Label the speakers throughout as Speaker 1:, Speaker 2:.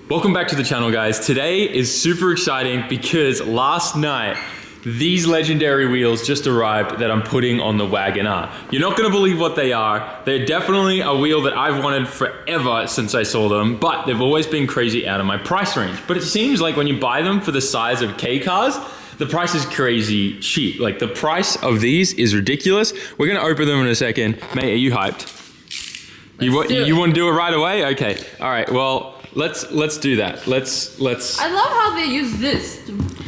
Speaker 1: Welcome back to the channel, guys. Today is super exciting because last night these legendary wheels just arrived that I'm putting on the Wagon R. You're not gonna believe what they are. They're definitely a wheel that I've wanted forever since I saw them, but they've always been crazy out of my price range. But it seems like when you buy them for the size of K cars, the price is crazy cheap. Like the price of these is ridiculous. We're gonna open them in a second. Mate, are you hyped? You want to do it right away? Okay. All right. Well, let's do that. Let's.
Speaker 2: I love how they use this,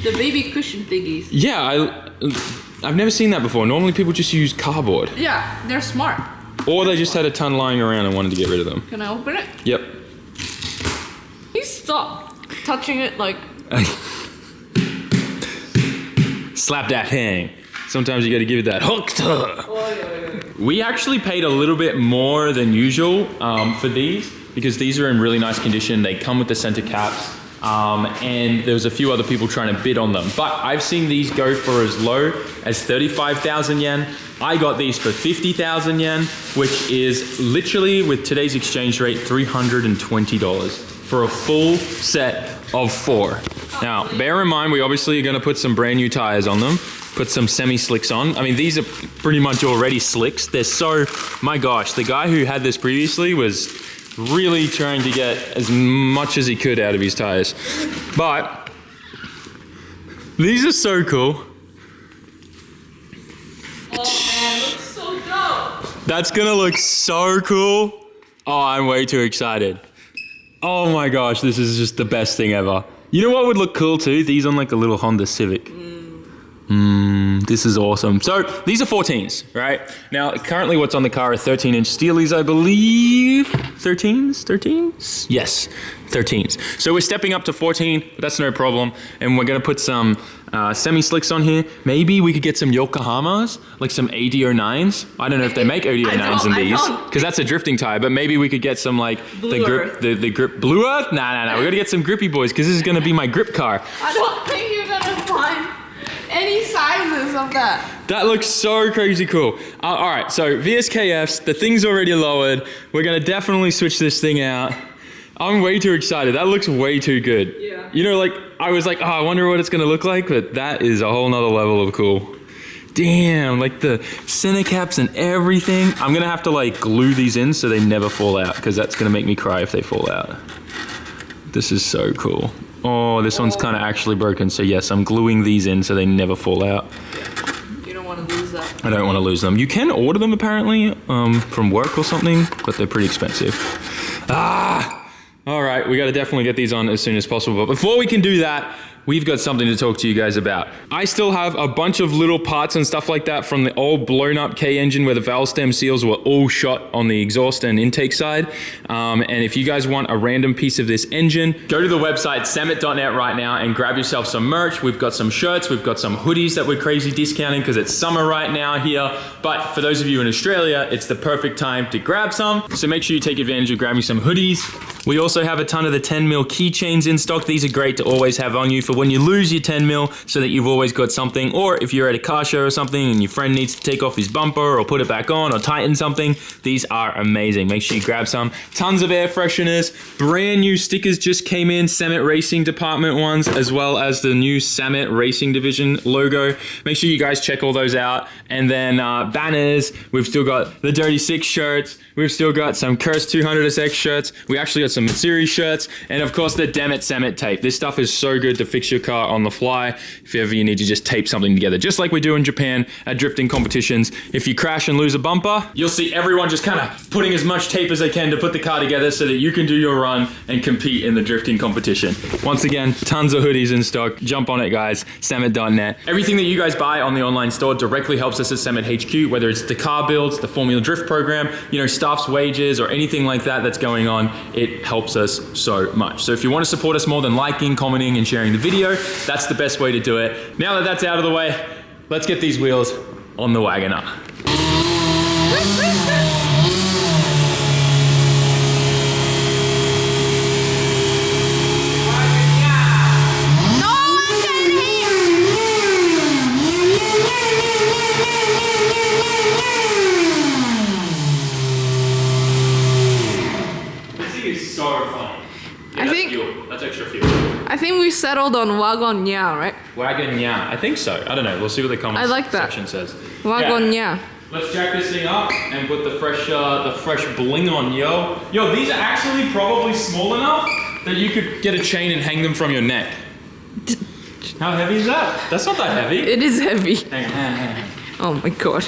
Speaker 2: the baby cushion thingies.
Speaker 1: Yeah, I've never seen that before. Normally people just use cardboard.
Speaker 2: Yeah, they're smart.
Speaker 1: Or they just had a ton lying around and wanted to get rid of them.
Speaker 2: Can I open it?
Speaker 1: Yep.
Speaker 2: Please stop touching it like.
Speaker 1: Slap that hang. Sometimes you got to give it that hook. We actually paid a little bit more than usual for these because these are in really nice condition. They come with the center caps and there was a few other people trying to bid on them. But I've seen these go for as low as 35,000 yen. I got these for 50,000 yen, which is literally with today's exchange rate, $320 for a full set of 4. Now, bear in mind, we obviously are gonna put some brand new tires on them, put some semi-slicks on. I mean, these are pretty much already slicks. They're so, my gosh, the guy who had this previously was really trying to get as much as he could out of his tires. But, these are so cool.
Speaker 2: Oh man, looks so dope.
Speaker 1: That's gonna look so cool. Oh, I'm way too excited. Oh my gosh, this is just the best thing ever. You know what would look cool too? These on like a little Honda Civic. This is awesome. So these are 14s, right? Now, currently what's on the car are 13-inch steelies, I believe. 13s? Yes, 13s. So we're stepping up to 14, but that's no problem. And we're gonna put some semi-slicks on here. Maybe we could get some Yokohamas, like some AD09s. I don't know if they make AD09s in these, because that's a drifting tire, but maybe we could get some like the grip, Blue Earth? Nah. We're gonna get some grippy boys, because this is gonna be my grip car.
Speaker 2: I don't think you're gonna find any sizes of that.
Speaker 1: That looks so crazy cool. All right, so VSKFs, the thing's already lowered. We're gonna definitely switch this thing out. I'm way too excited. That looks way too good.
Speaker 2: Yeah.
Speaker 1: You know, like, I was like, oh, I wonder what it's gonna look like, but that is a whole nother level of cool. Damn, like the center caps and everything. I'm gonna have to like glue these in so they never fall out, because that's gonna make me cry if they fall out. This is so cool. Oh, this one's kind of actually broken, so yes, I'm gluing these in so they never fall out.
Speaker 2: You don't want to lose that.
Speaker 1: I don't want to lose them. You can order them apparently from work or something, but they're pretty expensive. All right, we got to definitely get these on as soon as possible. But before we can do that, we've got something to talk to you guys about. I still have a bunch of little parts and stuff like that from the old blown up K engine where the valve stem seals were all shot on the exhaust and intake side. And if you guys want a random piece of this engine, go to the website sammit.net right now and grab yourself some merch. We've got some shirts, we've got some hoodies that we're crazy discounting because it's summer right now here. But for those of you in Australia, it's the perfect time to grab some. So make sure you take advantage of grabbing some hoodies. We also have a ton of the 10mm keychains in stock. These are great to always have on you for when you lose your 10mm so that you've always got something, or if you're at a car show or something and your friend needs to take off his bumper or put it back on or tighten something, these are amazing. Make sure you grab some. Tons of air fresheners, brand new stickers just came in, SAMMIT Racing Department ones, as well as the new SAMMIT Racing Division logo. Make sure you guys check all those out. And then banners, we've still got the Dirty Six shirts, we've still got some Curse 200SX shirts, we actually got some Matsuri shirts, and of course the Damn It SAMMIT tape. This stuff is so good to fix your car on the fly if ever you need to just tape something together, just like we do in Japan at drifting competitions. If you crash and lose a bumper, you'll see everyone just kind of putting as much tape as they can to put the car together so that you can do your run and compete in the drifting competition. Once again, tons of hoodies in stock. Jump on it, guys. Sammit.net. Everything that you guys buy on the online store directly helps us at Sammit HQ, whether it's the car builds, the Formula Drift program, you know, staff's wages, or anything like that that's going on. It helps us so much. So if you want to support us more than liking, commenting, and sharing the video, that's the best way to do it. Now that that's out of the way, let's get these wheels on the Wagon R. This thing is so fun. Yeah,
Speaker 2: I think
Speaker 1: That's extra fuel.
Speaker 2: I think we settled on Wagon R, right?
Speaker 1: Wagon R. I think so. I don't know. We'll see what the comments
Speaker 2: I like that.
Speaker 1: section says.
Speaker 2: Wagon R.
Speaker 1: Let's jack this thing up and put the fresh bling on, yo. Yo, these are actually probably small enough that you could get a chain and hang them from your neck. How heavy is that? That's not that heavy.
Speaker 2: It is heavy.
Speaker 1: Hang on.
Speaker 2: Oh my god.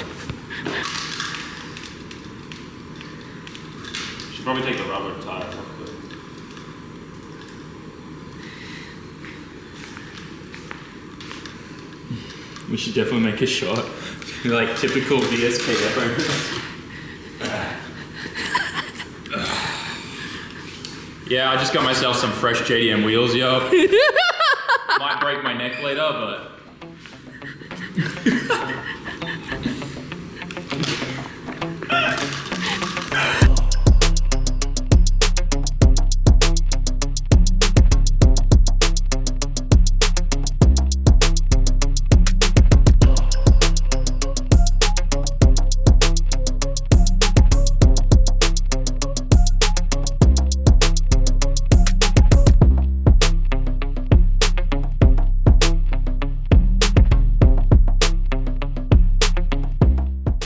Speaker 1: Should probably take the rubber and tie it properly. We should definitely make a shot. Like typical VSKF owners. Yeah, I just got myself some fresh JDM wheels, yo. Might break my neck later, but...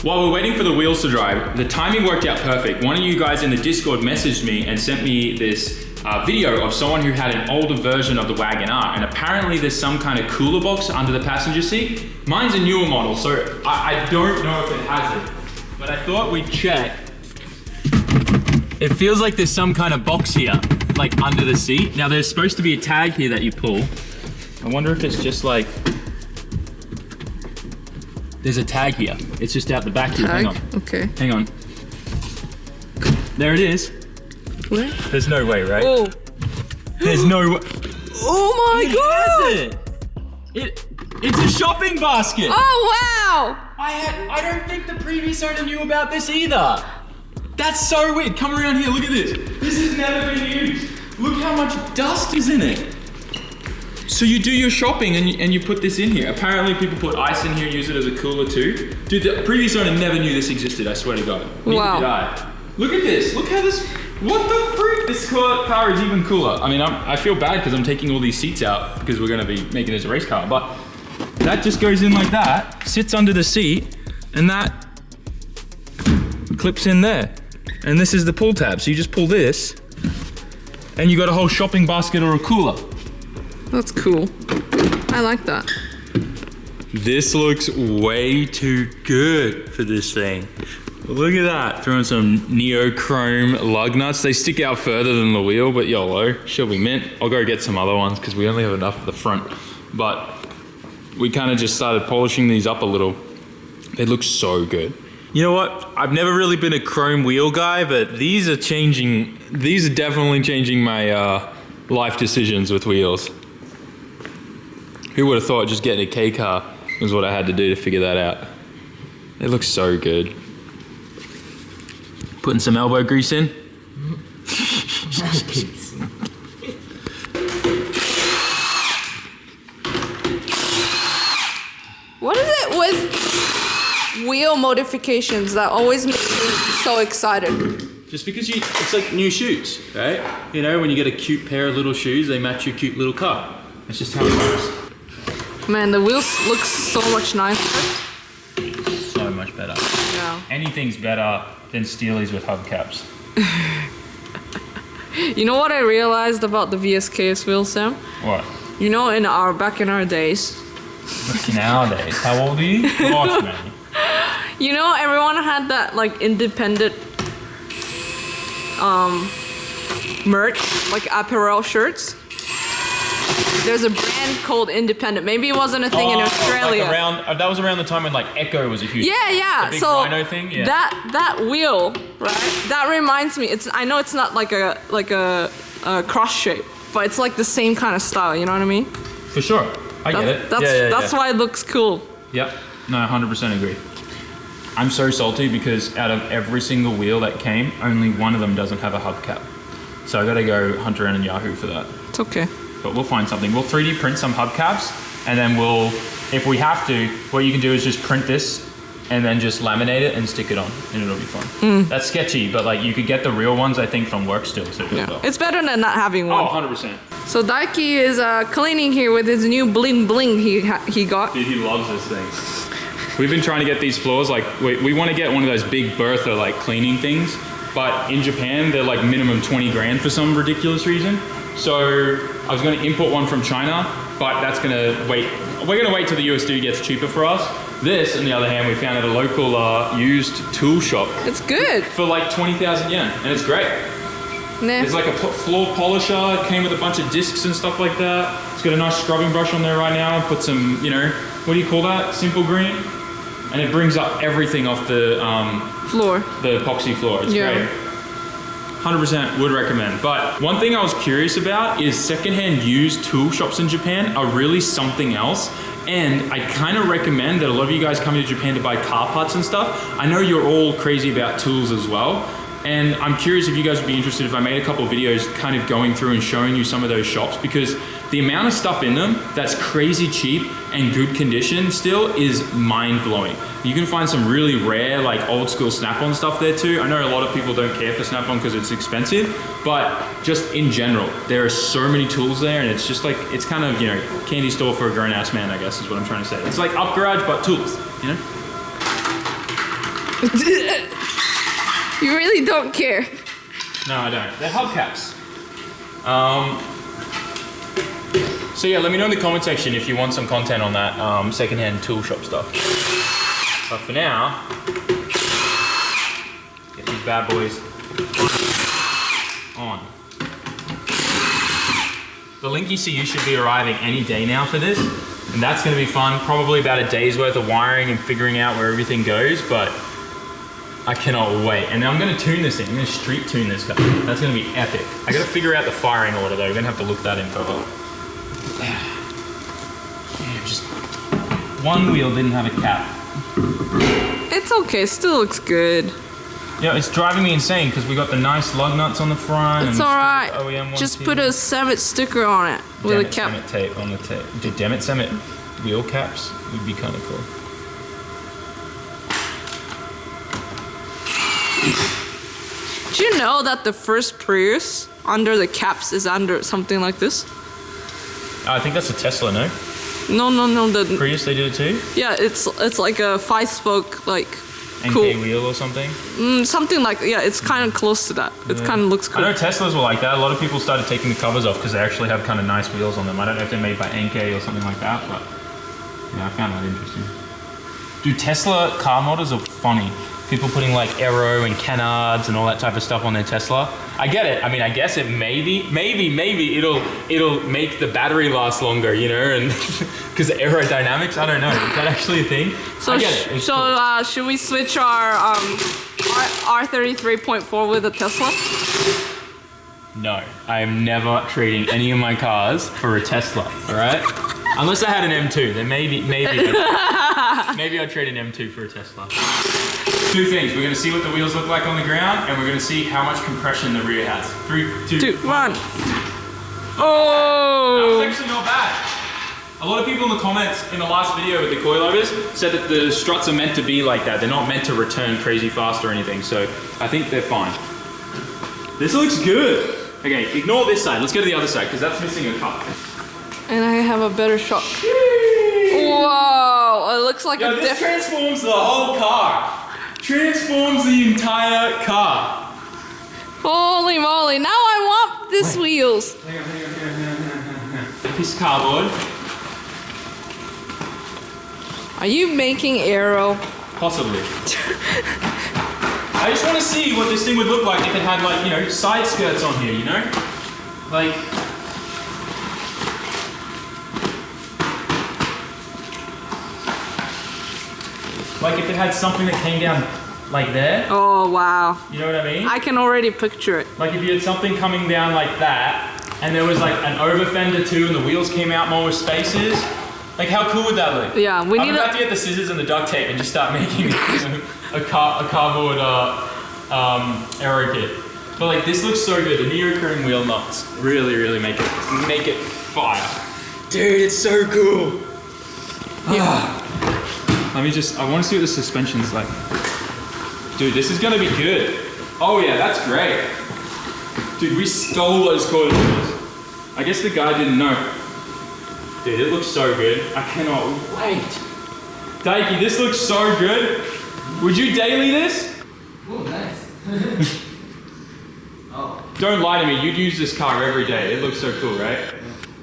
Speaker 1: While we're waiting for the wheels to dry, the timing worked out perfect. One of you guys in the Discord messaged me and sent me this video of someone who had an older version of the Wagon R, and apparently there's some kind of cooler box under the passenger seat. Mine's a newer model, so I don't know if it has it, but I thought we'd check. It feels like there's some kind of box here, like under the seat. Now there's supposed to be a tag here that you pull. I wonder if it's just like, there's a tag here. It's just out the back here. Hang on.
Speaker 2: Okay.
Speaker 1: Hang on. There it is.
Speaker 2: Where?
Speaker 1: There's no way, right?
Speaker 2: Oh.
Speaker 1: There's no way.
Speaker 2: Oh my god!
Speaker 1: It's a shopping basket.
Speaker 2: Oh wow!
Speaker 1: I don't think the previous owner knew about this either. That's so weird. Come around here, look at this. This has never been used. Look how much dust is in it. So you do your shopping and you put this in here. Apparently people put ice in here, use it as a cooler too. Dude, the previous owner never knew this existed, I swear to God. Neither
Speaker 2: Wow.
Speaker 1: did I. Look at this, look how this, what the freak? This car is even cooler. I mean, I feel bad because I'm taking all these seats out because we're gonna be making this a race car, but that just goes in like that, sits under the seat, and that clips in there. And this is the pull tab, so you just pull this, and you got a whole shopping basket or a cooler.
Speaker 2: That's cool. I like that.
Speaker 1: This looks way too good for this thing. Look at that. Throwing some neochrome lug nuts. They stick out further than the wheel, but YOLO. She'll be mint. I'll go get some other ones because we only have enough at the front. But we kind of just started polishing these up a little. They look so good. You know what? I've never really been a chrome wheel guy, but these are definitely changing my life decisions with wheels. Who would have thought just getting a K car was what I had to do to figure that out. It looks so good. Putting some elbow grease in.
Speaker 2: What is it with wheel modifications that always make me so excited?
Speaker 1: Just because it's like new shoes, right? You know, when you get a cute pair of little shoes, they match your cute little car. That's just how it goes.
Speaker 2: Man, the wheels look so much nicer.
Speaker 1: So much better.
Speaker 2: Yeah.
Speaker 1: Anything's better than Steelies with hubcaps.
Speaker 2: You know what I realized about the VSKS wheels, Sam?
Speaker 1: What?
Speaker 2: You know, back in our days.
Speaker 1: Back in our days. How old are you? Gosh, man.
Speaker 2: You know, everyone had that like independent merch, like apparel shirts. There's a brand called Independent. Maybe it wasn't a thing in Australia.
Speaker 1: Like that was around the time when like Echo was a huge.
Speaker 2: Yeah.
Speaker 1: The big
Speaker 2: so
Speaker 1: rhino thing. Yeah.
Speaker 2: that wheel, right? That reminds me. I know it's not like a cross shape, but it's like the same kind of style. You know what I mean?
Speaker 1: For sure. I get it.
Speaker 2: That's why it looks cool.
Speaker 1: Yep. No, 100% agree. I'm so salty because out of every single wheel that came, only one of them doesn't have a hubcap. So I gotta go hunt around in Yahoo for that.
Speaker 2: It's okay.
Speaker 1: But we'll find something. We'll 3D print some hubcaps, and then if we have to, what you can do is just print this and then just laminate it and stick it on, and it'll be fun. That's sketchy, but like you could get the real ones, I think, from work still. So
Speaker 2: Yeah. It's better than not having one.
Speaker 1: Oh, 100%.
Speaker 2: So Daiki is cleaning here with his new bling bling he got.
Speaker 1: Dude, he loves this thing. We've been trying to get these floors, like, we want to get one of those big Bertha, like, cleaning things. But in Japan, they're like minimum 20 grand for some ridiculous reason. So I was going to import one from China, but that's going to wait. We're going to wait till the USD gets cheaper for us. This, on the other hand, we found at a local used tool shop.
Speaker 2: It's good.
Speaker 1: For like 20,000 yen, and it's great.
Speaker 2: Nah.
Speaker 1: It's like a floor polisher. It came with a bunch of discs and stuff like that. It's got a nice scrubbing brush on there right now. Put some, you know, what do you call that? Simple green. And it brings up everything off the
Speaker 2: floor.
Speaker 1: The epoxy floor. It's great. 100% would recommend. But one thing I was curious about is secondhand used tool shops in Japan are really something else. And I kind of recommend that a lot of you guys coming to Japan to buy car parts and stuff. I know you're all crazy about tools as well. And I'm curious if you guys would be interested if I made a couple of videos kind of going through and showing you some of those shops, because the amount of stuff in them that's crazy cheap and good condition still is mind-blowing. You can find some really rare, like old school Snap-on stuff there too. I know a lot of people don't care for Snap-on because it's expensive, but just in general, there are so many tools there, and it's just like, it's kind of, you know, candy store for a grown-ass man, I guess is what I'm trying to say. It's like Up Garage, but tools, you know?
Speaker 2: You really don't care.
Speaker 1: No, I don't. They're hubcaps. So yeah, let me know in the comment section if you want some content on that secondhand tool shop stuff. But for now, get these bad boys on. The Link ECU should be arriving any day now for this, and that's going to be fun. Probably about a day's worth of wiring and figuring out where everything goes, but I cannot wait. And then I'm going to tune this thing. I'm going to street tune this guy. That's going to be epic. I got to figure out the firing order though. We're going to have to look that info up. Yeah, just one wheel didn't have a cap.
Speaker 2: It's okay, still looks good.
Speaker 1: Yeah, it's driving me insane because we got the nice lug nuts on the front.
Speaker 2: It's alright. Just put a SAMMIT sticker on it with a cap.
Speaker 1: SAMMIT tape on the tape. Dude, damn it, SAMMIT wheel caps would be kind of cool.
Speaker 2: Do you know that the first Prius under the caps is under something like this?
Speaker 1: I think that's a Tesla, no?
Speaker 2: No. The
Speaker 1: Prius, they did it too?
Speaker 2: Yeah, it's like a 5-spoke, like,
Speaker 1: NK
Speaker 2: cool
Speaker 1: wheel or something?
Speaker 2: Something like, yeah, it's kind of close to that. It kind of looks cool.
Speaker 1: I know Teslas were like that. A lot of people started taking the covers off because they actually have kind of nice wheels on them. I don't know if they're made by NK or something like that, but yeah, I found that interesting. Dude, Tesla car models are funny. People putting like aero and canards and all that type of stuff on their Tesla. I get it. I mean, I guess it maybe it'll make the battery last longer, you know, and because aerodynamics. I don't know. Is that actually a thing?
Speaker 2: So
Speaker 1: I get it. It's cool.
Speaker 2: Should we switch our R33.4 with a Tesla?
Speaker 1: No, I am never trading any of my cars for a Tesla. All right. Unless I had an M2, then maybe I'd trade an M2 for a Tesla. Two things. We're going to see what the wheels look like on the ground, and we're going to see how much compression the rear has. 3, 2, 1.
Speaker 2: Oh!
Speaker 1: That was actually not bad. A lot of people in the comments in the last video with the coilovers said that the struts are meant to be like that. They're not meant to return crazy fast or anything, so I think they're fine. This looks good. Okay, ignore this side. Let's go to the other side, because that's missing a cup.
Speaker 2: And I have a better shot. Whoa! It looks like
Speaker 1: this transforms the whole car. Transforms the entire car.
Speaker 2: Holy moly! Now I want these wheels.
Speaker 1: Hang on. Piece of cardboard.
Speaker 2: Are you making aero?
Speaker 1: Possibly. I just want to see what this thing would look like if it had, like, you know, side skirts on here, you know? Like... Like if it had something that came down like there.
Speaker 2: Oh, wow.
Speaker 1: You know what I mean?
Speaker 2: I can already picture it.
Speaker 1: Like if you had something coming down like that, and there was like an over fender too, and the wheels came out more with spaces. Like how cool would that look?
Speaker 2: Yeah, we need
Speaker 1: I'm about to get the scissors and the duct tape and just start making a cardboard aero kit. But like this looks so good. The neoprene wheel nuts really make it fire. Dude, it's so cool. Yeah. I want to see what the suspension's like. Dude, this is gonna be good. Oh yeah, that's great. Dude, we stole those coilovers. I guess the guy didn't know. Dude, it looks so good. I cannot wait. Daiki, this looks so good. Would you daily this?
Speaker 3: Oh, nice. Oh.
Speaker 1: Don't lie to me, you'd use this car every day. It looks so cool, right?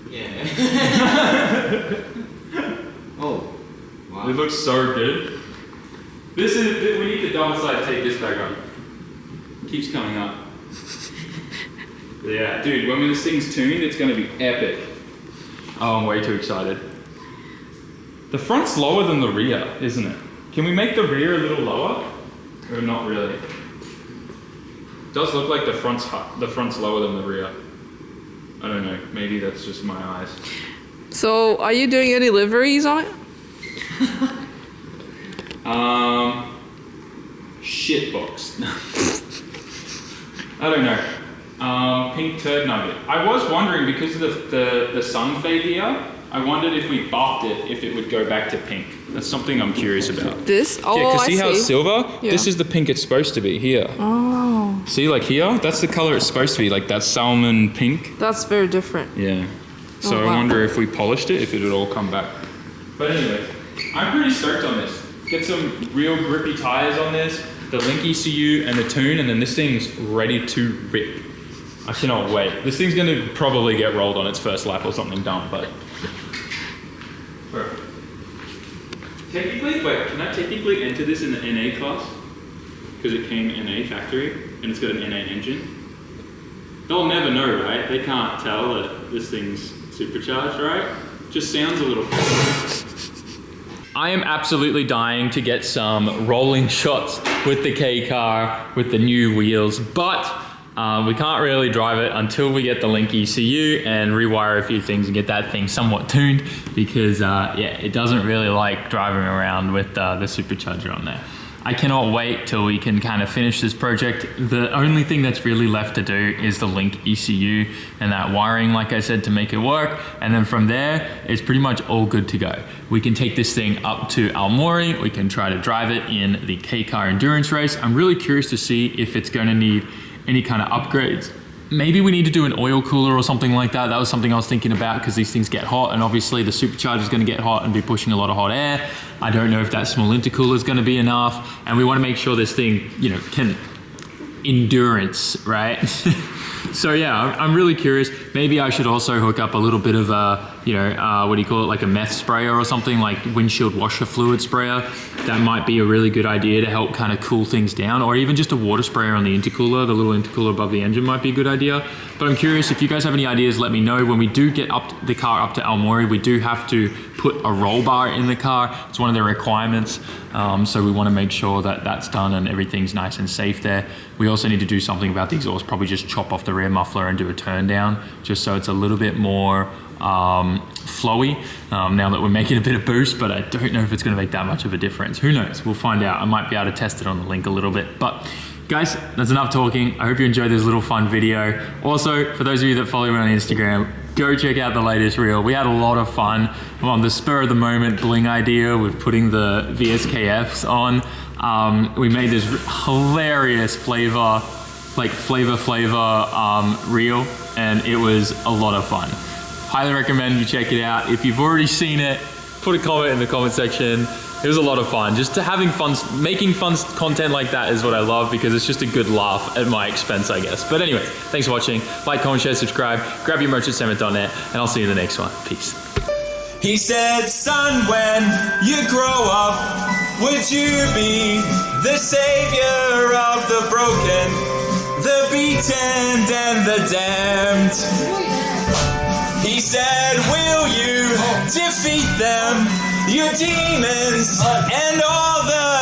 Speaker 3: Yeah. Oh. Wow.
Speaker 1: It looks so good. We need to double side take this back on. Keeps coming up. Yeah, dude, when this thing's tuned, it's gonna be epic. Oh, I'm way too excited. The front's lower than the rear, isn't it? Can we make the rear a little lower? Or not really? It does look like the front's lower than the rear. I don't know, maybe that's just my eyes.
Speaker 2: So, are you doing any liveries on it?
Speaker 1: Shitbox. I don't know. Pink turd nugget. I was wondering, because of the sun fade here, I wondered if we buffed it, if it would go back to pink. That's something I'm curious about.
Speaker 2: This? Oh,
Speaker 1: Yeah, because
Speaker 2: I
Speaker 1: see how it's silver?
Speaker 2: Yeah.
Speaker 1: This is the pink it's supposed to be here.
Speaker 2: Oh.
Speaker 1: See, like here? That's the color it's supposed to be, like that salmon pink.
Speaker 2: That's very different.
Speaker 1: Yeah. So
Speaker 2: Oh, wow.
Speaker 1: I wonder if we polished it, if it would all come back. But anyway, I'm pretty stoked on this. Get some real grippy tires on this, the Link ECU and the tune, and then this thing's ready to rip. I cannot wait. This thing's gonna probably get rolled on its first lap or something dumb, but. Perfect. Technically, wait, can I technically enter this in the NA class? Because it came NA factory, and it's got an NA engine. They'll never know, right? They can't tell that this thing's supercharged, right? Just sounds a little funny. I am absolutely dying to get some rolling shots with the K car, with the new wheels, but we can't really drive it until we get the Link ECU and rewire a few things and get that thing somewhat tuned, because yeah, it doesn't really like driving around with the supercharger on there. I cannot wait till we can kind of finish this project. The only thing that's really left to do is the Link ECU and that wiring, like I said, to make it work. And then from there, it's pretty much all good to go. We can take this thing up to Aomori. We can try to drive it in the K-Car Endurance Race. I'm really curious to see if it's going to need any kind of upgrades. Maybe we need to do an oil cooler or something like that. That was something I was thinking about, because these things get hot, and obviously the supercharger is going to get hot and be pushing a lot of hot air. I don't know if that small intercooler is going to be enough, and we want to make sure this thing, you know, can endurance, right? So yeah, I'm really curious. Maybe I should also hook up a little bit of a, what do you call it, like a meth sprayer or something, like windshield washer fluid sprayer. That might be a really good idea to help kind of cool things down, or even just a water sprayer on the intercooler. The little intercooler above the engine might be a good idea. But I'm curious, if you guys have any ideas, let me know. When we do get the car up to Aomori, we do have to put a roll bar in the car. It's one of the requirements. So we want to make sure that that's done and everything's nice and safe there. We also need to do something about the exhaust, probably just chop off the rear muffler and do a turn down, just so it's a little bit more flowy now that we're making a bit of boost, but I don't know if it's going to make that much of a difference. Who knows? We'll find out. I might be able to test it on the Link a little bit. But guys, that's enough talking. I hope you enjoyed this little fun video. Also, for those of you that follow me on Instagram, go check out the latest reel. We had a lot of fun on the spur of the moment bling idea with putting the VSKFs on. We made this hilarious flavor reel, and it was a lot of fun. Highly recommend you check it out. If you've already seen it, put a comment in the comment section. It was a lot of fun. Just having fun, making fun content like that is what I love, because it's just a good laugh at my expense, I guess. But anyway, thanks for watching. Like, comment, share, subscribe. Grab your merch at SAMMIT.net, and I'll see you in the next one. Peace.
Speaker 4: He said, son, when you grow up, would you be the savior of the broken, the beaten, and the damned? He said, will you defeat them, your demons, and